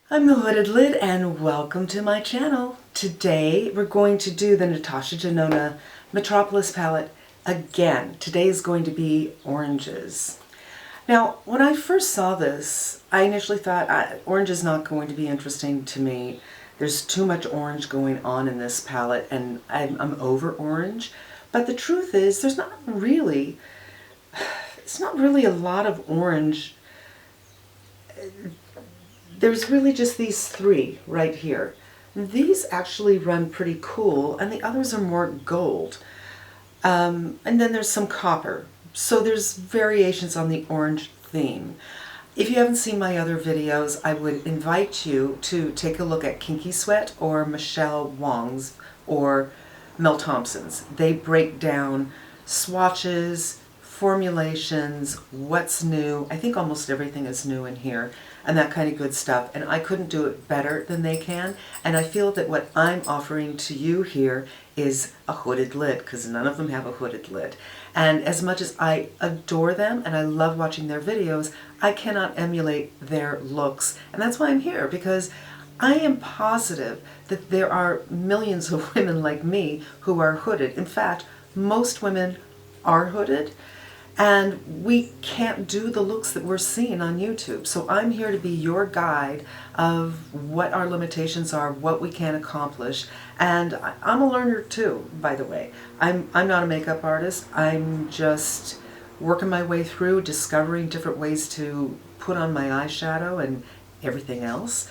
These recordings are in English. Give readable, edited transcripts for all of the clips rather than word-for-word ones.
I'm the Hooded Lid and welcome to my channel. Today we're going to do the Natasha Denona Metropolis palette again. Today is going to be oranges. Now when I first saw this, I initially thought orange is not going to be interesting to me. There's too much orange going on in this palette and I'm over orange. But the truth is it's not really a lot of orange. There's really just these three right here. These actually run pretty cool, and the others are more gold. And then there's some copper. So there's variations on the orange theme. If you haven't seen my other videos, I would invite you to take a look at Kinky Sweat or Michelle Wong's or Mel Thompson's. They break down swatches, formulations, what's new. I think almost everything is new in here and that kind of good stuff. And I couldn't do it better than they can. And I feel that what I'm offering to you here is a hooded lid, because none of them have a hooded lid. And as much as I adore them and I love watching their videos, I cannot emulate their looks. And that's why I'm here, because I am positive that there are millions of women like me who are hooded. In fact, most women are hooded. And we can't do the looks that we're seeing on YouTube. So I'm here to be your guide of what our limitations are, what we can accomplish. And I'm a learner too, by the way. I'm not a makeup artist. I'm just working my way through, discovering different ways to put on my eyeshadow and everything else.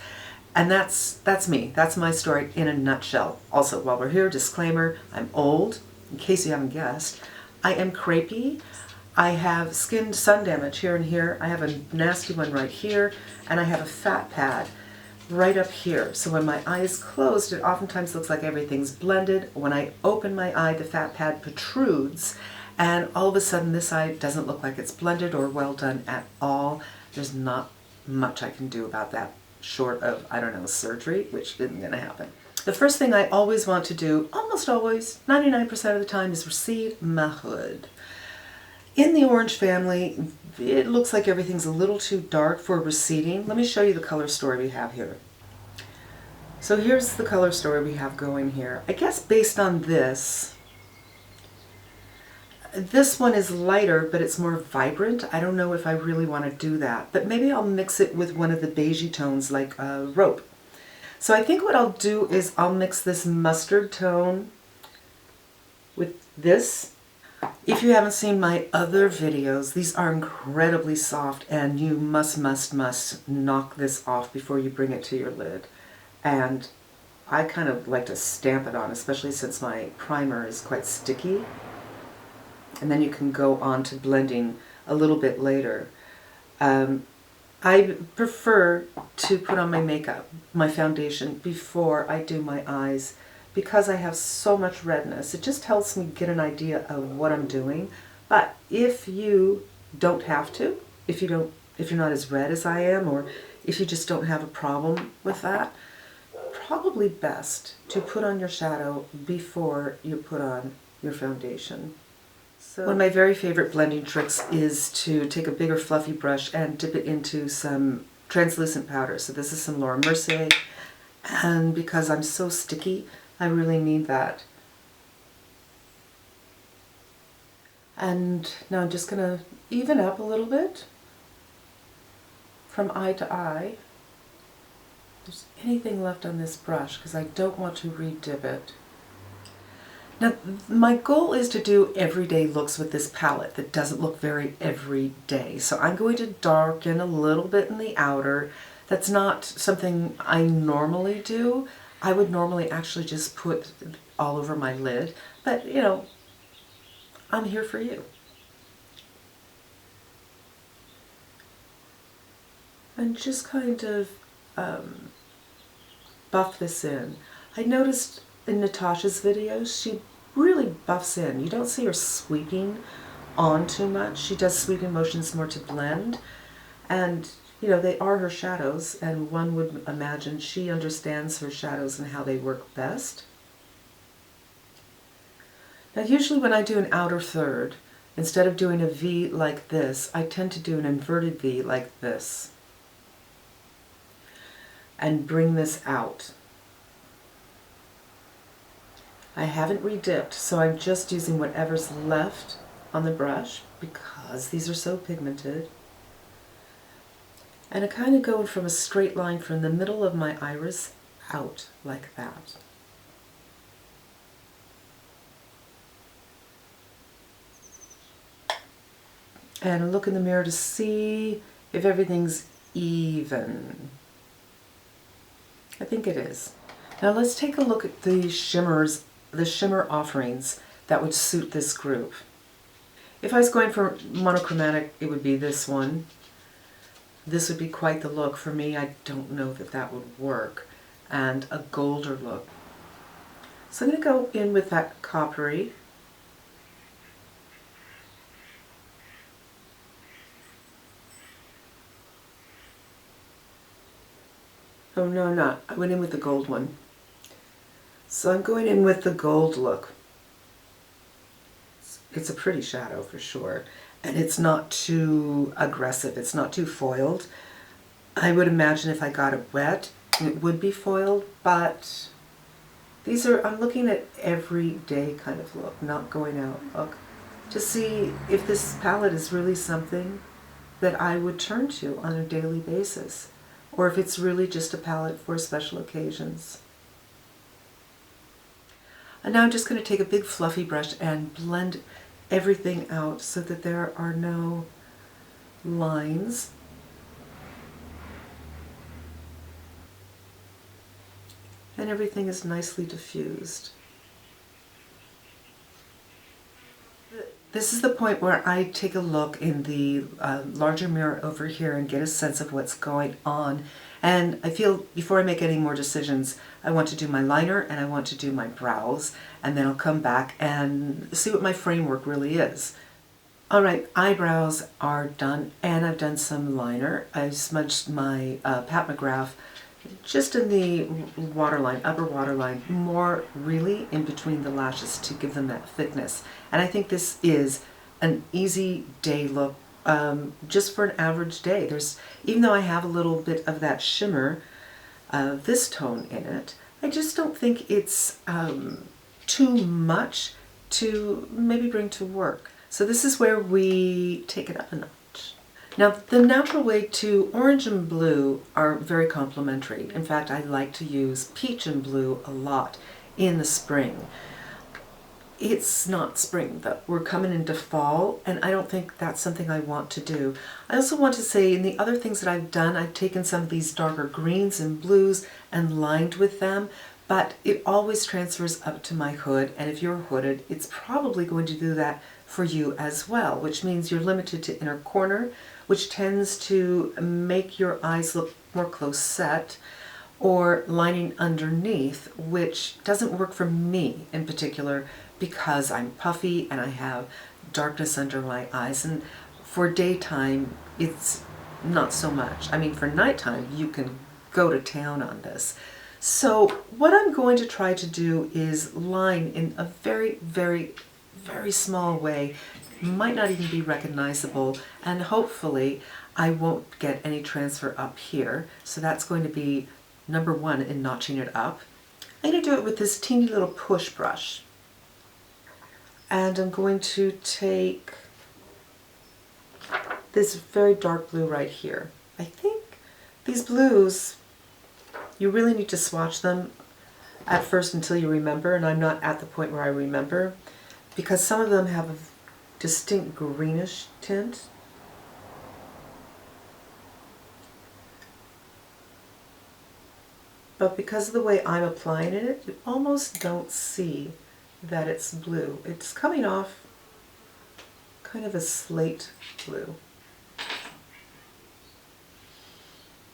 And that's me. That's my story in a nutshell. Also, while we're here, disclaimer, I'm old, in case you haven't guessed. I am crepey. I have skin sun damage here and here. I have a nasty one right here, and I have a fat pad right up here. So when my eye is closed, it oftentimes looks like everything's blended. When I open my eye, the fat pad protrudes, and all of a sudden this eye doesn't look like it's blended or well done at all. There's not much I can do about that, short of, I don't know, surgery, which isn't going to happen. The first thing I always want to do, almost always, 99% of the time, is recede my hood. In the orange family, it looks like everything's a little too dark for receding. Let me show you the color story we have here. So here's the color story we have going here. I guess based on this one is lighter, but it's more vibrant. I don't know if I really want to do that, but maybe I'll mix it with one of the beigey tones like rope. So I think what I'll do is I'll mix this mustard tone with this. If you haven't seen my other videos, these are incredibly soft, and you must knock this off before you bring it to your lid. And I kind of like to stamp it on, especially since my primer is quite sticky. And then you can go on to blending a little bit later. I prefer to put on my makeup, my foundation, before I do my eyes, because I have so much redness. It just helps me get an idea of what I'm doing. But if you don't have to, if you're not as red as I am, or if you just don't have a problem with that, probably best to put on your shadow before you put on your foundation. So one of my very favorite blending tricks is to take a bigger fluffy brush and dip it into some translucent powder. So this is some Laura Mercier, and because I'm so sticky, I really need that. And now I'm just going to even up a little bit from eye to eye. If there's anything left on this brush, because I don't want to re-dip it. Now, my goal is to do everyday looks with this palette that doesn't look very everyday. So I'm going to darken a little bit in the outer. That's not something I normally do. I would normally actually just put all over my lid, but you know, I'm here for you. And just kind of buff this in. I noticed in Natasha's videos, she really buffs in. You don't see her sweeping on too much. She does sweeping motions more to blend. And you know, they are her shadows, and one would imagine she understands her shadows and how they work best. Now usually when I do an outer third, instead of doing a V like this, I tend to do an inverted V like this. and bring this out. I haven't redipped, so I'm just using whatever's left on the brush because these are so pigmented. And I'm kind of going from a straight line from the middle of my iris out like that. And look in the mirror to see if everything's even. I think it is. Now let's take a look at the shimmers, the shimmer offerings that would suit this group. If I was going for monochromatic, it would be this one. This would be quite the look. For me, I don't know that that would work. And a golder look. So I'm going to go in with that coppery. Oh no, not. I went in with the gold one. So I'm going in with the gold look. It's a pretty shadow for sure. And it's not too aggressive. It's not too foiled. I would imagine if I got it wet, it would be foiled, but these are, I'm looking at everyday kind of look, not going out look, to see if this palette is really something that I would turn to on a daily basis, or if it's really just a palette for special occasions. And now I'm just going to take a big fluffy brush and blend everything out so that there are no lines. And everything is nicely diffused. This is the point where I take a look in the larger mirror over here and get a sense of what's going on. And I feel before I make any more decisions, I want to do my liner and I want to do my brows, and then I'll come back and see what my framework really is. All right, eyebrows are done, and I've done some liner. I smudged my Pat McGrath just in the waterline, upper waterline, more really in between the lashes to give them that thickness. And I think this is an easy day look, just for an average day. Even though I have a little bit of that shimmer, this tone in it, I just don't think it's too much to maybe bring to work. So this is where we take it up a notch. Now, the natural way to orange and blue are very complementary. In fact, I like to use peach and blue a lot in the spring. It's not spring, though. We're coming into fall, and I don't think that's something I want to do. I also want to say, in the other things that I've done, I've taken some of these darker greens and blues and lined with them, but it always transfers up to my hood, and if you're hooded, it's probably going to do that for you as well, which means you're limited to inner corner, which tends to make your eyes look more close set, or lining underneath, which doesn't work for me in particular because I'm puffy and I have darkness under my eyes. And for daytime, it's not so much. I mean, for nighttime, you can go to town on this. So what I'm going to try to do is line in a very, very, very small way. Might not even be recognizable, and hopefully I won't get any transfer up here. So that's going to be number one in notching it up. I'm going to do it with this teeny little push brush. And I'm going to take this very dark blue right here. I think these blues, you really need to swatch them at first until you remember, and I'm not at the point where I remember, because some of them have a distinct greenish tint. But because of the way I'm applying it, you almost don't see that it's blue. It's coming off kind of a slate blue.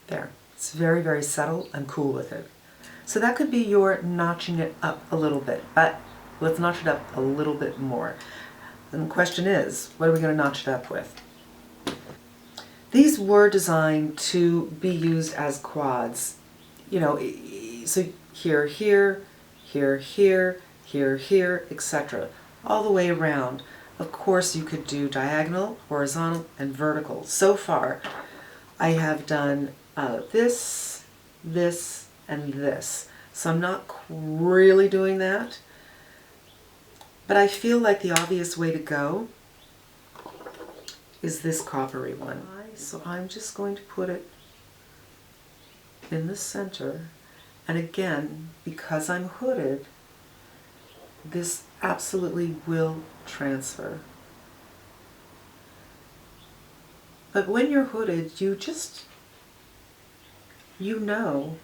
There. It's very, very subtle. I'm cool with it. So that could be your notching it up a little bit, but let's notch it up a little bit more. And the question is, what are we going to notch it up with? These were designed to be used as quads. You know, so here, here, here, here, here, here, etc. All the way around. Of course, you could do diagonal, horizontal, and vertical. So far, I have done this, this, and this. So I'm not really doing that. But I feel like the obvious way to go is this coppery one. So I'm just going to put it in the center. And again, because I'm hooded, this absolutely will transfer. But when you're hooded, you know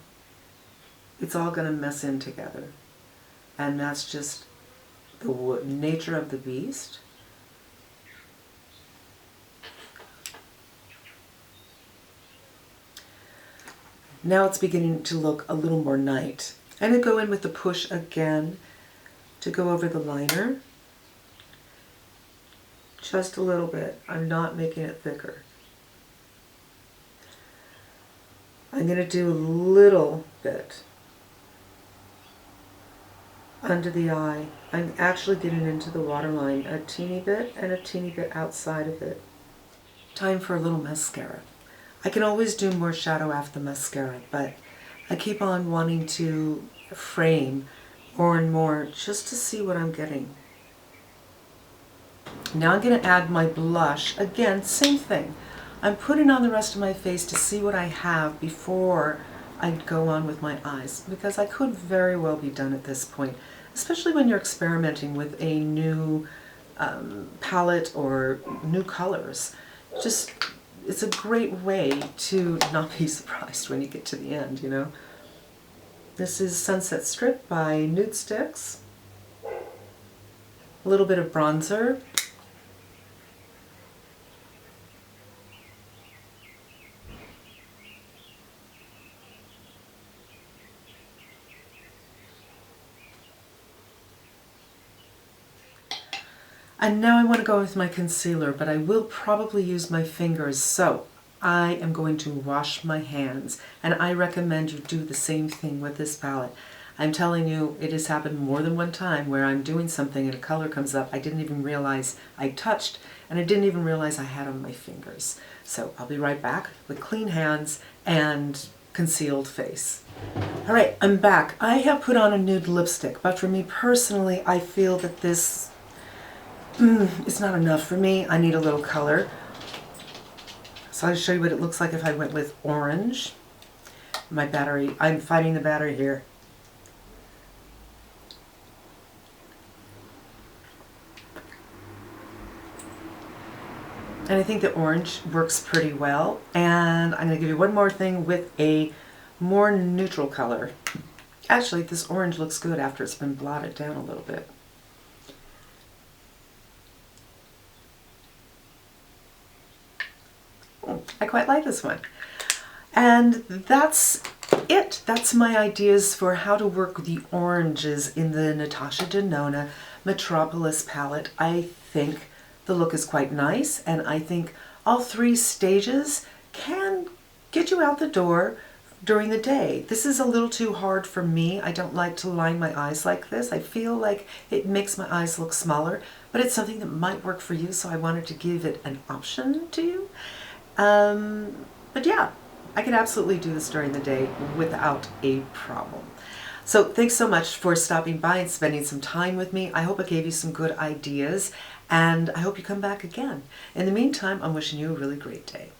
it's all going to mess in together. And that's just the nature of the beast. Now it's beginning to look a little more night. I'm going to go in with the push again to go over the liner. Just a little bit. I'm not making it thicker. I'm going to do a little bit under the eye. I'm actually getting into the waterline a teeny bit and a teeny bit outside of it. Time for a little mascara. I can always do more shadow after the mascara, but I keep on wanting to frame more and more just to see what I'm getting. Now I'm going to add my blush. Again, same thing. I'm putting on the rest of my face to see what I have before I go on with my eyes, because I could very well be done at this point, especially when you're experimenting with a new palette or new colors. Just, it's a great way to not be surprised when you get to the end, you know. This is Sunset Strip by Nude Sticks. A little bit of bronzer. And now I want to go with my concealer, but I will probably use my fingers, so I am going to wash my hands. And I recommend you do the same thing with this palette. I'm telling you, it has happened more than one time where I'm doing something and a color comes up I didn't even realize I touched, and I didn't even realize I had on my fingers. So I'll be right back with clean hands and concealed face. All right, I'm back. I have put on a nude lipstick, but for me personally, I feel that this it's not enough for me. I need a little color. So I'll show you what it looks like if I went with orange. My battery, I'm fighting the battery here. And I think the orange works pretty well. And I'm going to give you one more thing with a more neutral color. Actually, this orange looks good after it's been blotted down a little bit. I quite like this one. And that's it. That's my ideas for how to work with the oranges in the Natasha Denona Metropolis palette. I think the look is quite nice, and I think all three stages can get you out the door during the day. This is a little too hard for me. I don't like to line my eyes like this. I feel like it makes my eyes look smaller, but it's something that might work for you, so I wanted to give it an option to you. But yeah, I could absolutely do this during the day without a problem. So thanks so much for stopping by and spending some time with me. I hope I gave you some good ideas, and I hope you come back again. In the meantime, I'm wishing you a really great day.